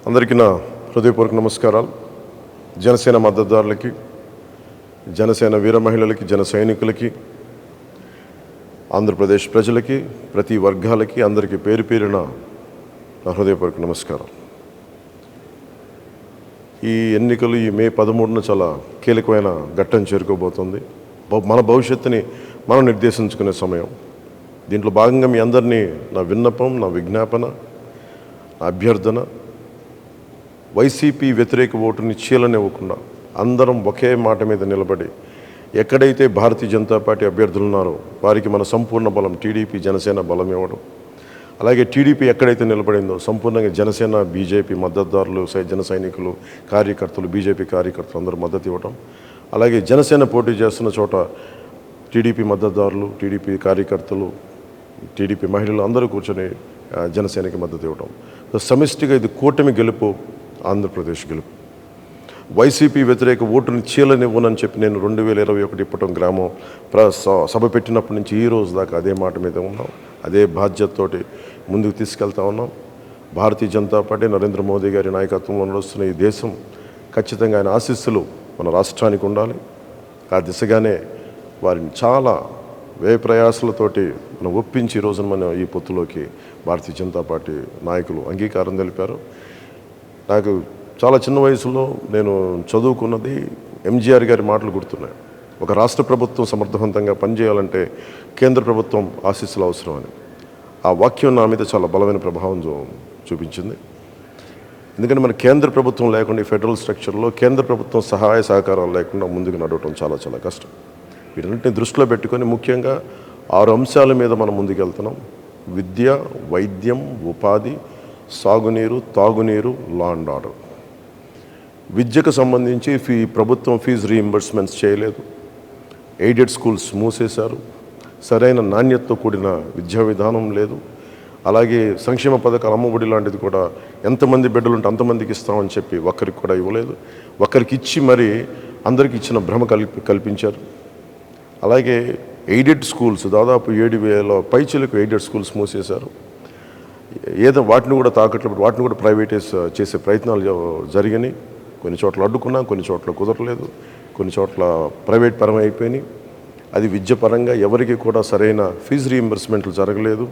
అందరికీ నా హృదయపూర్వక నమస్కారాలు. జనసేన మద్దతుదారులకి, జనసేన వీర మహిళలకి, జన సైనికులకి, ఆంధ్రప్రదేశ్ ప్రజలకి, ప్రతి వర్గాలకి అందరికీ పేరు పేరున నా హృదయపూర్వక నమస్కారం. ఈ ఎన్నికలు ఈ మే 13న చాలా కీలకమైన ఘట్టం చేరుకోబోతుంది. మన భవిష్యత్తుని మనం నిర్దేశించుకునే సమయం. దీంట్లో భాగంగా మీ అందరినీ నా విన్నపం, నా విజ్ఞాపన, నా అభ్యర్థన, వైసీపీ వ్యతిరేక ఓటుని చీలనివ్వకుండా అందరం ఒకే మాట మీద నిలబడి ఎక్కడైతే భారతీయ జనతా పార్టీ అభ్యర్థులు ఉన్నారో వారికి మన సంపూర్ణ బలం టీడీపీ జనసేన బలం ఇవ్వడం, అలాగే టీడీపీ ఎక్కడైతే నిలబడిందో సంపూర్ణంగా జనసేన బీజేపీ మద్దతుదారులు, జన సైనికులు, కార్యకర్తలు, బీజేపీ కార్యకర్తలు అందరూ మద్దతు ఇవ్వడం, అలాగే జనసేన పోటీ చేస్తున్న చోట టీడీపీ మద్దతుదారులు, టీడీపీ కార్యకర్తలు, టీడీపీ మహిళలు అందరూ కూర్చొని జనసేనకి మద్దతు ఇవ్వడం. సమిష్టిగా ఇది కూటమి గెలుపు, ఆంధ్రప్రదేశ్ గెలుపు. వైసీపీ వ్యతిరేక ఓటుని చీలనివ్వనని చెప్పి నేను 2021 ఇప్పటం గ్రామం సభ పెట్టినప్పటి నుంచి ఈ రోజు దాకా అదే మాట మీద ఉన్నాం. అదే బాధ్యతతోటి ముందుకు తీసుకెళ్తా ఉన్నాం. భారతీయ జనతా పార్టీ నరేంద్ర మోదీ గారి నాయకత్వంలో నడుస్తున్న ఈ దేశం ఖచ్చితంగా ఆయన ఆశీస్సులు మన రాష్ట్రానికి ఉండాలి. ఆ దిశగానే వారిని చాలా వ్యయ ప్రయాసాలతోటి మనం ఒప్పించి ఈ రోజున మన ఈ పొత్తులోకి భారతీయ జనతా పార్టీ నాయకులు అంగీకారం తెలిపారు. నాకు చాలా చిన్న వయసులో నేను చదువుకున్నది ఎంజీఆర్ గారి మాటలు గుర్తున్నాయి. ఒక రాష్ట్ర ప్రభుత్వం సమర్థవంతంగా పనిచేయాలంటే కేంద్ర ప్రభుత్వం ఆశీస్సులు అవసరం అని. ఆ వాక్యం నా మీద చాలా బలమైన ప్రభావం చూపించింది. ఎందుకంటే మన కేంద్ర ప్రభుత్వం లేకుండా ఈ ఫెడరల్ స్ట్రక్చర్లో కేంద్ర ప్రభుత్వం సహాయ సహకారాలు లేకుండా ముందుకు నడవటం చాలా చాలా కష్టం. వీటన్నిటిని దృష్టిలో పెట్టుకొని ముఖ్యంగా 6 అంశాల మీద మనం ముందుకెళ్తున్నాం. విద్య, వైద్యం, ఉపాధి, సాగునీరు, తాగునీరు, లా అండ్ ఆర్డర్. విద్యకు సంబంధించి ప్రభుత్వం ఫీజు రీయింబర్స్మెంట్స్ చేయలేదు. ఎయిడెడ్ స్కూల్స్ మూసేశారు. సరైన నాణ్యతతో కూడిన విద్యా విధానం లేదు. అలాగే సంక్షేమ పథకాలు, అమ్మఒడి లాంటిది కూడా ఎంతమంది బిడ్డలు ఉంటే అంతమందికి ఇస్తామని చెప్పి ఒక్కరికి కూడా ఇవ్వలేదు. ఒక్కరికి ఇచ్చి మరి అందరికి ఇచ్చిన భ్రమ కల్పించారు. అలాగే ఎయిడెడ్ స్కూల్స్ దాదాపు 7,000 పైచీలకు ఎయిడెడ్ స్కూల్స్ మూసేశారు. ఏదో వాటిని కూడా తాకట్లు, వాటిని కూడా ప్రైవేటైజ్ చేసే ప్రయత్నాలు జరిగినాయి. కొన్ని చోట్ల అడ్డుకున్నా, కొన్ని చోట్ల కుదరలేదు, కొన్ని చోట్ల ప్రైవేట్ పరం అయిపోయినాయి. అది విద్య పరంగా ఎవరికి కూడా సరైన ఫీజు రీయింబర్స్మెంట్లు జరగలేదు.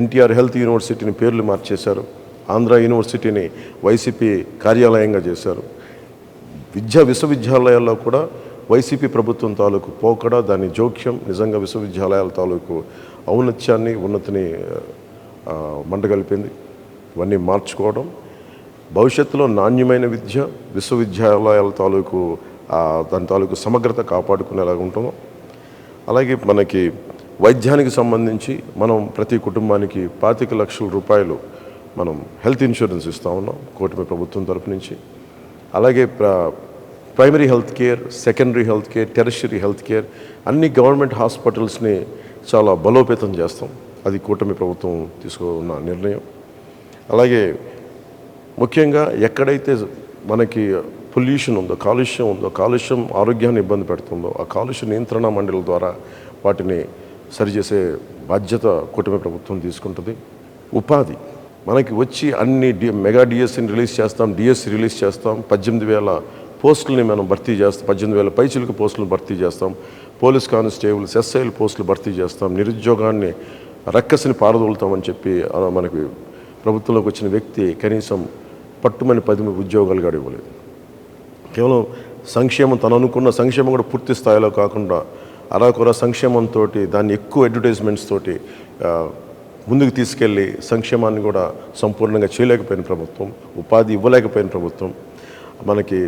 ఎన్టీఆర్ హెల్త్ యూనివర్సిటీని పేర్లు మార్చేశారు. ఆంధ్ర యూనివర్సిటీని వైసీపీ కార్యాలయంగా చేశారు. విశ్వవిద్యాలయాల్లో కూడా వైసీపీ ప్రభుత్వం తాలూకు పోకడ, దాని జోక్యం నిజంగా విశ్వవిద్యాలయాల తాలూకు ఔన్నత్యాన్ని, ఉన్నతిని మంటగలిపింది. ఇవన్నీ మార్చుకోవడం, భవిష్యత్తులో నాణ్యమైన విద్య, విశ్వవిద్యాలయాల తాలూకు దాని తాలూకు సమగ్రత కాపాడుకునేలాగా ఉంటాము. అలాగే మనకి వైద్యానికి సంబంధించి మనం ప్రతి కుటుంబానికి 25 లక్షల రూపాయలు మనం హెల్త్ ఇన్సూరెన్స్ ఇస్తూ ఉన్నాం కూటమి ప్రభుత్వం తరపు నుంచి. అలాగే primary health care, secondary health care, tertiary health care అన్ని గవర్నమెంట్ హాస్పిటల్స్ని చాలా బలోపేతం చేస్తాం. అది కూటమి ప్రభుత్వం తీసుకున్న నిర్ణయం. అలాగే ముఖ్యంగా ఎక్కడైతే మనకి పొల్యూషన్ ఉందో, కాలుష్యం ఉందో, కాలుష్యం ఆరోగ్యాన్ని ఇబ్బంది పెడుతుందో ఆ కాలుష్య నియంత్రణ మండలి ద్వారా వాటిని సరిచేసే బాధ్యత కూటమి ప్రభుత్వం తీసుకుంటుంది. ఉపాధి మనకి వచ్చి అన్ని మెగా డిఎస్సిని రిలీజ్ చేస్తాం, డిఎస్సి రిలీజ్ చేస్తాం. 18,000 పోస్టులని మనం భర్తీ చేస్తాం. 18,000 పైచిలకు పోస్టులను భర్తీ చేస్తాం. పోలీస్ కానిస్టేబుల్స్, ఎస్ఐలు పోస్టులు భర్తీ చేస్తాం. నిరుద్యోగాన్ని రక్కసిని పారదోలుతామని చెప్పి మనకి ప్రభుత్వంలోకి వచ్చిన వ్యక్తి కనీసం పట్టుమని 10 ఉద్యోగాలు కూడా ఇవ్వలేదు. కేవలం సంక్షేమం, తను అనుకున్న సంక్షేమం కూడా పూర్తి స్థాయిలో కాకుండా అరాకొర సంక్షేమంతో దాన్ని ఎక్కువ అడ్వర్టైజ్మెంట్స్ తోటి ముందుకు తీసుకెళ్ళి సంక్షేమాన్ని కూడా సంపూర్ణంగా చేయలేకపోయిన ప్రభుత్వం, ఉపాధి ఇవ్వలేకపోయిన ప్రభుత్వం, మనకి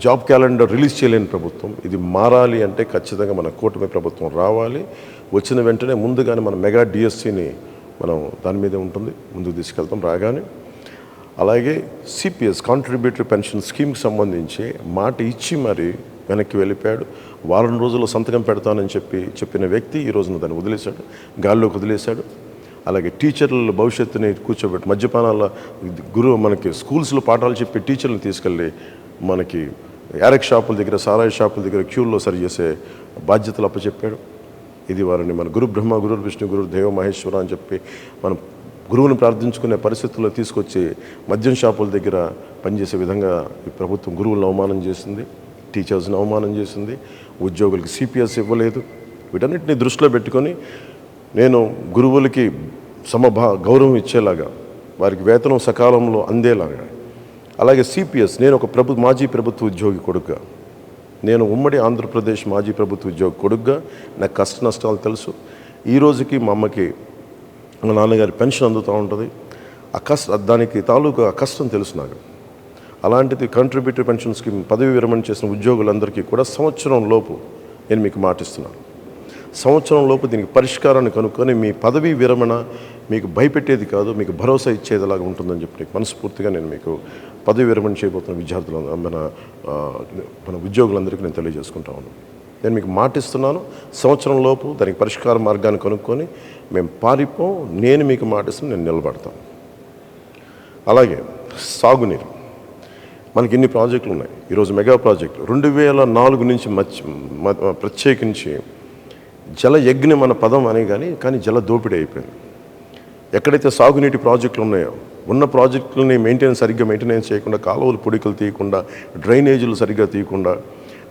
జాబ్ క్యాలెండర్ రిలీజ్ చేయలేని ప్రభుత్వం. ఇది మారాలి అంటే ఖచ్చితంగా మన కూటమి ప్రభుత్వం రావాలి. వచ్చిన వెంటనే ముందుగానే మన మెగా డిఎస్సిని మనం దాని మీదే ఉంటుంది, ముందుకు తీసుకెళ్తాం రాగానే. అలాగే సిపిఎస్ కాంట్రిబ్యూటరీ పెన్షన్ స్కీమ్కి సంబంధించి మాట ఇచ్చి మరి వెనక్కి వెళ్ళిపోయాడు. వారం రోజుల్లో సంతకం పెడతానని చెప్పిన వ్యక్తి ఈ రోజున దాన్ని వదిలేశాడు, గాల్లోకి వదిలేశాడు. అలాగే టీచర్ల భవిష్యత్తుని కూర్చోబెట్టి మద్యపానాల మనకి స్కూల్స్లో పాఠాలు చెప్పి టీచర్లను తీసుకెళ్ళి మనకి యారక్ షాపుల దగ్గర, సారాయి షాపుల దగ్గర క్యూల్లో సరిచేసే బాధ్యతలు అప్పచెప్పాడు. ఇది వారిని మన గురు బ్రహ్మ, గురు విష్ణు, గురు దేవ మహేశ్వర అని చెప్పి మనం గురువుని ప్రార్థించుకునే పరిస్థితుల్లో తీసుకొచ్చి మద్యం షాపుల దగ్గర పనిచేసే విధంగా ఈ ప్రభుత్వం గురువులను అవమానం చేసింది, టీచర్స్ని అవమానం చేసింది, ఉద్యోగులకి సిపిఎస్ ఇవ్వలేదు. వీటన్నిటిని దృష్టిలో పెట్టుకొని నేను గురువులకి గౌరవం ఇచ్చేలాగా, వారికి వేతనం సకాలంలో అందేలాగా, అలాగే సిపిఎస్, నేను ఒక మాజీ ప్రభుత్వ ఉద్యోగి కొడుకుగా, నేను ఉమ్మడి ఆంధ్రప్రదేశ్ మాజీ ప్రభుత్వ ఉద్యోగి కొడుకుగా నాకు కష్ట నష్టాలు తెలుసు. ఈ రోజుకి మా అమ్మకి మా నాన్నగారి పెన్షన్ అందుతూ ఉంటుంది. దానికి తాలూకా కష్టం తెలుసు నాకు. అలాంటిది కంట్రిబ్యూటరీ పెన్షన్ స్కీమ్ పదవి విరమణ చేసిన ఉద్యోగులందరికీ కూడా సంవత్సరం లోపు నేను మీకు మాటిస్తున్నాను, సంవత్సరం లోపు దీనికి పరిష్కారాన్ని కనుక్కొని మీ పదవీ విరమణ మీకు భయపెట్టేది కాదు, మీకు భరోసా ఇచ్చేదిలాగా ఉంటుందని చెప్పి మనస్ఫూర్తిగా నేను మీకు పదవి విరమణ చేయబోతున్న విద్యార్థులు మన ఉద్యోగులందరికీ నేను తెలియజేసుకుంటా ఉన్నాను. నేను మీకు మాటిస్తున్నాను, సంవత్సరం లోపు దానికి పరిష్కార మార్గాన్ని కనుక్కొని మేము పారిపోం. నేను మీకు మాటిస్తాను, నేను నిలబడతాను. అలాగే సాగునీరు, మనకి ఇన్ని ప్రాజెక్టులు ఉన్నాయి. ఈరోజు మెగా ప్రాజెక్టు 2004 నుంచి ప్రత్యేకించి జల యజ్ఞం అన్న పదం అనే కానీ జల దోపిడీ అయిపోయింది. ఎక్కడైతే సాగునీటి ప్రాజెక్టులు ఉన్నాయో ఉన్న ప్రాజెక్టులని సరిగ్గా మెయింటెనెన్స్ చేయకుండా, కాలువలు పొడికలు తీయకుండా, డ్రైనేజీలు సరిగ్గా తీయకుండా,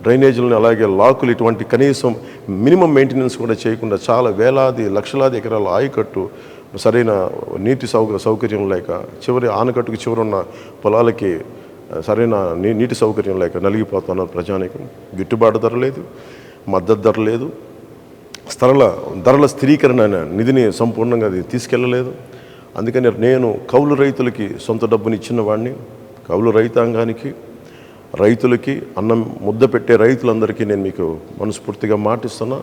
డ్రైనేజీలను అలాగే లాకులు ఇటువంటి కనీసం మినిమం మెయింటెనెన్స్ కూడా చేయకుండా చాలా వేలాది లక్షలాది ఎకరాల ఆయకట్టు సరైన నీటి సౌకర్యం లేక, చివరి ఆనకట్టుకు చివరున్న పొలాలకి సరైన నీటి సౌకర్యం లేక నలిగిపోతున్న ప్రజానికి గిట్టుబాటు ధర లేదు, మద్దతు ధర లేదు, ధరల స్థిరీకరణ నిధిని సంపూర్ణంగా అది తీసుకెళ్ళలేదు. అందుకని నేను కౌలు రైతులకి సొంత డబ్బుని ఇచ్చిన వాడిని, కౌలు రైతాంగానికి, రైతులకి, అన్నం ముద్ద పెట్టే రైతులందరికీ నేను మీకు మనస్ఫూర్తిగా మాటిస్తున్నా.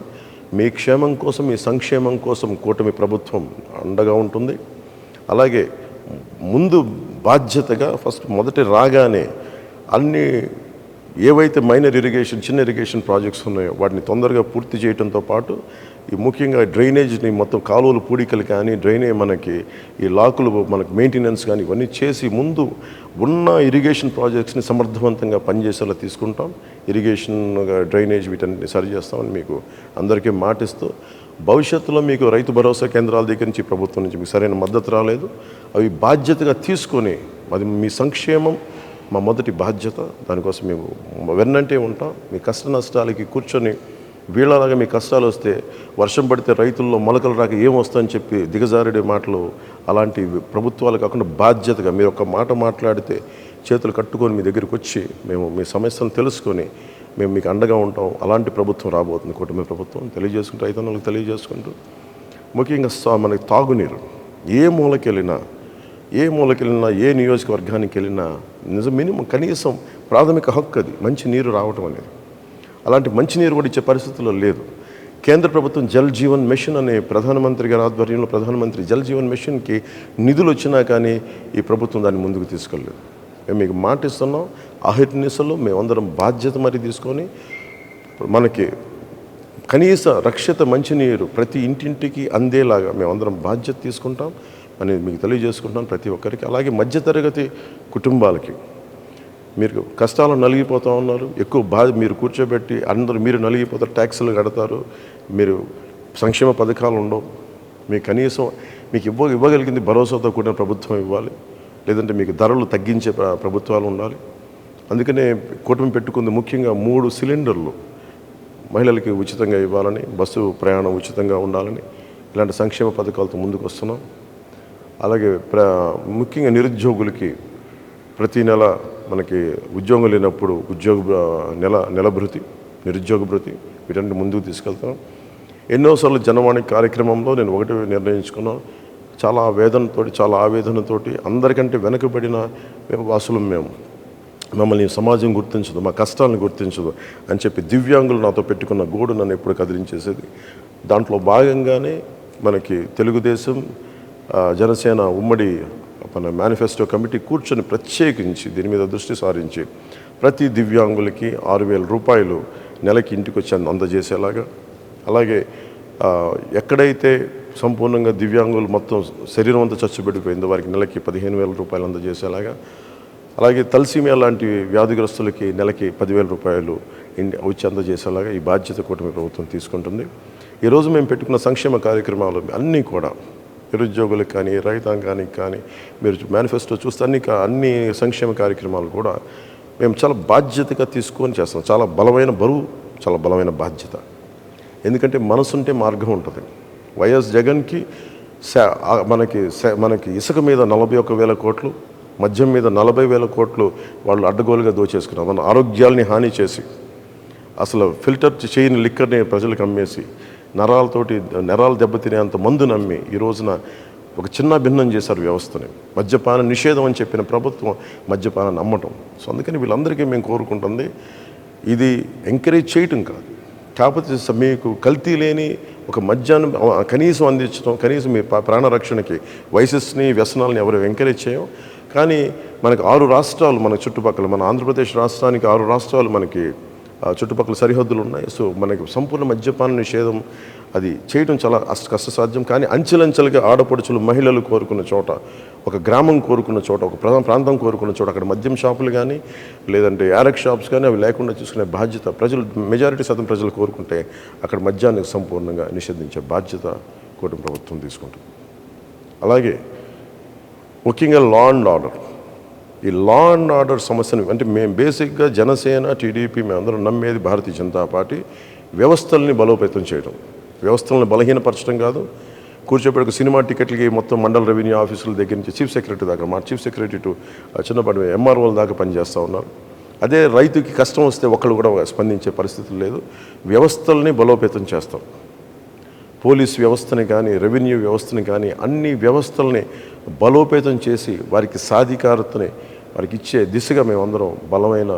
మీ క్షేమం కోసం, మీ సంక్షేమం కోసం కూటమి ప్రభుత్వం అండగా ఉంటుంది. అలాగే ముందు బాధ్యతగా మొదటి రాగానే అన్ని ఏవైతే మైనర్ ఇరిగేషన్, చిన్న ఇరిగేషన్ ప్రాజెక్ట్స్ ఉన్నాయో వాటిని తొందరగా పూర్తి చేయడంతో పాటు ఈ ముఖ్యంగా డ్రైనేజ్ని మొత్తం కాలువలు పూడికలు కానీ, మనకి ఈ లాకులు మనకు మెయింటెనెన్స్ కానీ ఇవన్నీ చేసి ముందు ఉన్న ఇరిగేషన్ ప్రాజెక్ట్స్ని సమర్థవంతంగా పనిచేసేలా తీసుకుంటాం. ఇరిగేషన్, డ్రైనేజ్ వీటన్నిటిని సరి చేస్తామని మీకు అందరికీ మాటిస్తూ, భవిష్యత్తులో మీకు రైతు భరోసా కేంద్రాల దగ్గర నుంచి ప్రభుత్వం నుంచి మీకు సరైన మద్దతు రాలేదు, అవి బాధ్యతగా తీసుకొని అది మీ సంక్షేమం మా మొదటి బాధ్యత. దానికోసం మేము వెన్నంటే ఉంటాం. మీ కష్ట నష్టాలకి కూర్చొని వీళ్ళలాగా మీ కష్టాలు వస్తే వర్షం పడితే రైతుల్లో మొలకలు రాక ఏమొస్తుందని చెప్పి దిగజారుడే మాటలు అలాంటి ప్రభుత్వాలు కాకుండా బాధ్యతగా మీరు ఒక మాట మాట్లాడితే చేతులు కట్టుకొని మీ దగ్గరికి వచ్చి మేము మీ సమస్యలను తెలుసుకొని మేము మీకు అండగా ఉంటాం. అలాంటి ప్రభుత్వం రాబోతుంది కూటమి ప్రభుత్వం. తెలియజేసుకుంటూ రైతన్నలకు తెలియజేసుకుంటూ ముఖ్యంగా మనకి తాగునీరు ఏ మూలకెళ్ళినా, ఏ నియోజకవర్గానికి వెళ్ళినా మినిమం కనీసం ప్రాథమిక హక్కు అది, మంచి నీరు రావటం అనేది. అలాంటి మంచినీరు కూడా ఇచ్చే పరిస్థితుల్లో లేదు. కేంద్ర ప్రభుత్వం జల్ జీవన్ మిషన్ అనే ప్రధానమంత్రి గారి ఆధ్వర్యంలో ప్రధానమంత్రి జల్ జీవన్ మిషన్కి నిధులు వచ్చినా కానీ ఈ ప్రభుత్వం దాన్ని ముందుకు తీసుకెళ్ళలేదు. మేము మీకు మాటిస్తున్నాం, అహిర్నిశలు మేమందరం బాధ్యత మరి తీసుకొని మనకి కనీస రక్షిత మంచినీరు ప్రతి ఇంటింటికి అందేలాగా మేమందరం బాధ్యత తీసుకుంటాం అని మీకు తెలియజేసుకుంటాను ప్రతి ఒక్కరికి. అలాగే మధ్యతరగతి కుటుంబాలకి మీరు కష్టాలు నలిగిపోతూ ఉన్నారు, ఎక్కువ మీరు కూర్చోబెట్టి అందరూ మీరు నలిగిపోతారు, ట్యాక్సులు కడతారు, మీరు సంక్షేమ పథకాలు ఉండవు, మీకు కనీసం మీకు ఇవ్వగలిగింది భరోసాతో కూడిన ప్రభుత్వం ఇవ్వాలి, లేదంటే మీకు ధరలు తగ్గించే ప్రభుత్వాలు ఉండాలి. అందుకనే కూటమి పెట్టుకుంది ముఖ్యంగా 3 సిలిండర్లు మహిళలకి ఉచితంగా ఇవ్వాలని, బస్సు ప్రయాణం ఉచితంగా ఉండాలని ఇలాంటి సంక్షేమ పథకాలతో ముందుకు వస్తున్నాం. అలాగే ముఖ్యంగా నిరుద్యోగులకి ప్రతి నెల మనకి ఉద్యోగం లేనప్పుడు నెల భృతి, నిరుద్యోగ భృతి వీటన్ని ముందుకు తీసుకెళ్తాం. ఎన్నోసార్లు జనవాణి కార్యక్రమంలో నేను ఒకటి నిర్ణయించుకున్నాను, చాలా ఆవేదనతోటి అందరికంటే వెనకబడిన వాసులు మమ్మల్ని సమాజం గుర్తించదు, మా కష్టాలను గుర్తించదు అని చెప్పి దివ్యాంగులు నాతో పెట్టుకున్న గోడు నన్ను ఎప్పుడు కదిలించేసేది. దాంట్లో భాగంగానే మనకి తెలుగుదేశం, జనసేన ఉమ్మడి మన మేనిఫెస్టో కమిటీ కూర్చొని ప్రత్యేకించి దీని మీద దృష్టి సారించి ప్రతి దివ్యాంగులకి 6,000 రూపాయలు నెలకి ఇంటికి వచ్చి అందజేసేలాగా, అలాగే ఎక్కడైతే సంపూర్ణంగా దివ్యాంగులు మొత్తం శరీరం అంతా చచ్చుబడిపోయిందో వారికి నెలకి 15,000 రూపాయలు అందజేసేలాగా, అలాగే తలసీమియా లాంటి వ్యాధిగ్రస్తులకి నెలకి 10,000 రూపాయలు వచ్చి అందజేసేలాగా ఈ బాధ్యత కూటమి ప్రభుత్వం తీసుకుంటుంది. ఈరోజు మేము పెట్టుకున్న సంక్షేమ కార్యక్రమాలు అన్నీ కూడా నిరుద్యోగులకు కానీ రైతాంగానికి కానీ మీరు మేనిఫెస్టో చూస్తే అన్ని సంక్షేమ కార్యక్రమాలు కూడా మేము చాలా బాధ్యతగా తీసుకొని చేస్తాం. చాలా బలమైన బరువు, చాలా బలమైన బాధ్యత. ఎందుకంటే మనసుంటే మార్గం ఉంటుంది. వైఎస్ జగన్కి మనకి ఇసుక మీద 41,000 కోట్లు, మద్యం మీద 40,000 కోట్లు వాళ్ళు అడ్డగోలుగా దోచేసుకున్నారు. మన ఆరోగ్యాల్ని హాని చేసి, అసలు ఫిల్టర్ చేయని లిక్కర్ని ప్రజలకు అమ్మేసి, నరాలు దెబ్బతినేంత మందు నమ్మి ఈ రోజున ఒక చిన్న భిన్నం చేశారు వ్యవస్థని. మద్యపాన నిషేధం అని చెప్పిన ప్రభుత్వం మద్యపానాన్ని అమ్మటం. సో అందుకని వీళ్ళందరికీ మేము కోరుకుంటుంది ఇది ఎంకరేజ్ చేయటం కాదు, కాకపోతే మీకు కల్తీ లేని ఒక మద్యాన్ని కనీసం అందించడం, కనీసం మీ ప్రాణరక్షణకి వయసెస్ని వ్యసనాలని ఎవరు ఎంకరేజ్ చేయం. కానీ మనకు 6 రాష్ట్రాలు మన చుట్టుపక్కల, మన ఆంధ్రప్రదేశ్ రాష్ట్రానికి 6 రాష్ట్రాలు మనకి చుట్టుపక్కల సరిహద్దులు ఉన్నాయి. సో మనకి సంపూర్ణ మద్యపాన నిషేధం అది చేయడం చాలా కష్టసాధ్యం. కానీ అంచెలంచెలుగా ఆడపడుచులు, మహిళలు కోరుకున్న చోట, ఒక గ్రామం కోరుకున్న చోట, ఒక ప్రాంతం కోరుకున్న చోట అక్కడ మద్యం షాపులు కానీ లేదంటే యారక్ షాప్స్ కానీ అవి లేకుండా చూసుకునే బాధ్యత ప్రజలు, మెజారిటీ శాతం ప్రజలు కోరుకుంటే అక్కడ మద్యాన్ని సంపూర్ణంగా నిషేధించే బాధ్యత కూటమి ప్రభుత్వం తీసుకుంటుంది. అలాగే ముఖ్యంగా లా అండ్ ఆర్డర్, ఈ లా అండ్ ఆర్డర్ సమస్యను అంటే మేము బేసిక్గా జనసేన, టీడీపీ మేమందరం నమ్మేది భారతీయ జనతా పార్టీ వ్యవస్థల్ని బలోపేతం చేయడం, వ్యవస్థలను బలహీనపరచడం కాదు. కూర్చోబెట్టుకు సినిమా టికెట్లకి మొత్తం మండల రెవెన్యూ ఆఫీసుల దగ్గర నుంచి చీఫ్ సెక్రటరీ దాకా, మా చీఫ్ సెక్రటరీ టు చిన్నపాటి ఎంఆర్ఓల దాకా పనిచేస్తూ ఉన్నారు. అదే రైతుకి కష్టం వస్తే ఒకళ్ళు కూడా స్పందించే పరిస్థితులు లేదు. వ్యవస్థల్ని బలోపేతం చేస్తాం. పోలీస్ వ్యవస్థని కానీ, రెవెన్యూ వ్యవస్థని కానీ, అన్ని వ్యవస్థల్ని బలోపేతం చేసి వారికి సాధికారతని వారికి ఇచ్చే దిశగా మేమందరం బలమైన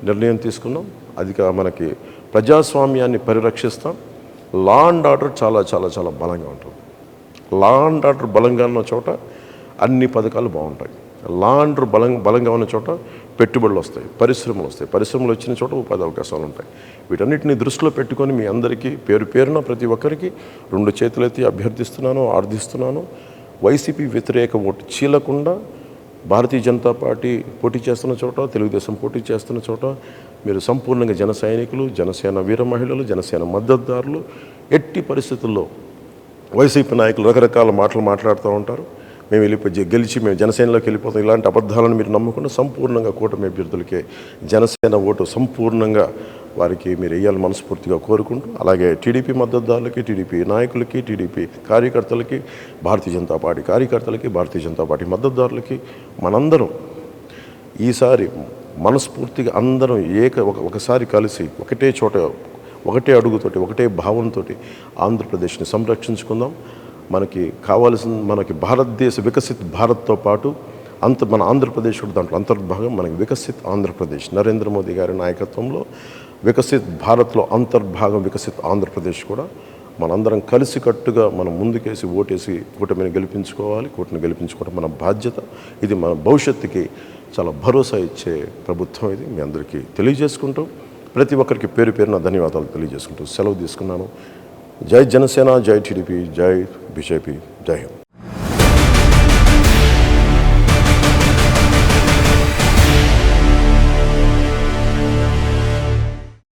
నిర్ణయం తీసుకున్నాం. అది మనకి ప్రజాస్వామ్యాన్ని పరిరక్షిస్తాం. లా అండ్ ఆర్డర్ చాలా చాలా చాలా బలంగా ఉంటుంది. లా అండ్ ఆర్డర్ బలంగా ఉన్న చోట అన్ని పథకాలు బాగుంటాయి. లా అండ్ ఆర్డర్ బలంగా ఉన్న చోట పెట్టుబడులు వస్తాయి, పరిశ్రమలు వస్తాయి, పరిశ్రమలు వచ్చిన చోట ఉపాధి అవకాశాలు ఉంటాయి. వీటన్నిటిని దృష్టిలో పెట్టుకొని మీ అందరికీ పేరున ప్రతి ఒక్కరికి 2 చేతులెత్తి అభ్యర్థిస్తున్నాను, ఆర్థిస్తున్నాను. వైసీపీ వ్యతిరేక ఓటు చీలకుండా భారతీయ జనతా పార్టీ పోటీ చేస్తున్న చోట, తెలుగుదేశం పోటీ చేస్తున్న చోట మీరు సంపూర్ణంగా జన సైనికులు, జనసేన వీర మహిళలు, జనసేన మద్దతుదారులు. ఎట్టి పరిస్థితుల్లో వైసీపీ నాయకులు రకరకాల మాటలు మాట్లాడుతూ ఉంటారు. మేము గెలిచి మేము జనసేనలోకి వెళ్ళిపోతాం, ఇలాంటి అబద్ధాలను మీరు నమ్మకుండా సంపూర్ణంగా కూటమి అభ్యర్థులకే జనసేన ఓటు సంపూర్ణంగా వారికి మీరు వేయాలని మనస్ఫూర్తిగా కోరుకుంటూ, అలాగే టీడీపీ మద్దతుదారులకి, టీడీపీ నాయకులకి, టీడీపీ కార్యకర్తలకి, భారతీయ జనతా పార్టీ కార్యకర్తలకి, భారతీయ జనతా పార్టీ మద్దతుదారులకి మనందరం ఈసారి మనస్ఫూర్తిగా అందరం ఒకసారి కలిసి ఒకటే చోట, ఒకటే అడుగుతోటి, ఒకటే భావంతో ఆంధ్రప్రదేశ్ని సంరక్షించుకుందాం. మనకి కావాల్సిన భారతదేశ వికసిత్ భారత్తో పాటు మన ఆంధ్రప్రదేశ్ కూడా దాంట్లో అంతర్భాగం. మనకి వికసిత్ ఆంధ్రప్రదేశ్ నరేంద్ర మోదీ గారి నాయకత్వంలో వికసిత్ భారత్లో అంతర్భాగం వికసిత్ ఆంధ్రప్రదేశ్ కూడా మనందరం కలిసికట్టుగా మనం ముందుకేసి ఓటేసి కూటమిని గెలిపించుకోవాలి. కూటమిని గెలిపించుకోవడం మన బాధ్యత. ఇది మన భవిష్యత్తుకి చాలా భరోసా ఇచ్చే ప్రభుత్వం. ఇది మీ అందరికీ తెలియజేసుకుంటూ, ప్రతి ఒక్కరికి పేరున ధన్యవాదాలు తెలియజేసుకుంటూ సెలవు తీసుకున్నాను. జై జనసేన, జై టీడీపీ, జై బీజేపీ, జై హింద్.